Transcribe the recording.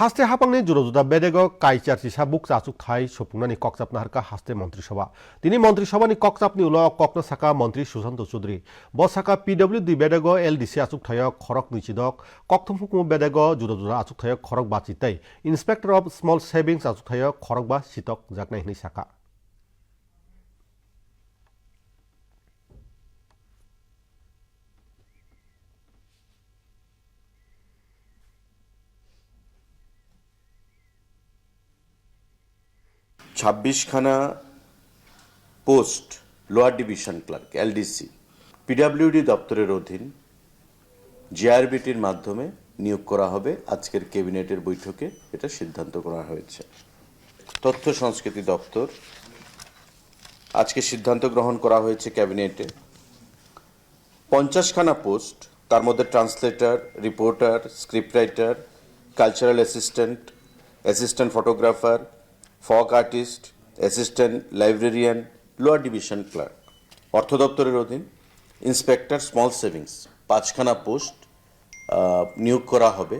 হাস্তে হাপাংনি জুরজুদা বেদেগ কাইচারচিসা বুক চাচুক থাই সপুংনানি ককচাপনা হারকা হাস্তে মন্ত্রিসভা তিনি মন্ত্রিসভানি ককচাপনি উল ককনা সাকা মন্ত্রী সুশান্ত চৌধুরী ব সাকা পিডব্লিউডি বেদেগ এলডিসি আচুক থায় খরক নিচিদক ককথমফুকমু বেদেগ জুরজুদা আচুক থায় খরক বা চিতাই ইন্সপেক্টর অফ স্মল সেভিংস আচুক থায় খরক বা চিতক জাকনাই হিনি সাকা ছাব্বিশখানা post lower division clerk LDC PWD দপ্তরের অধীন জিআরবিটির মাধ্যমে নিয়োগ করা হবে। আজকের ক্যাবিনেটের বৈঠকে এটা সিদ্ধান্ত করা হয়েছে। তথ্য সংস্কৃতি দপ্তর আজকে সিদ্ধান্ত গ্রহণ করা হয়েছে ক্যাবিনেটে 50খানা পোস্ট, তার মধ্যে translator, reporter, script writer, cultural assistant, assistant photographer, folk artist, assistant librarian, lower division clerk. অর্থ দপ্তরের অধীন ইন্সপেক্টর স্মল সেভিংস 5খানা পোস্ট নিয়োগ করা হবে।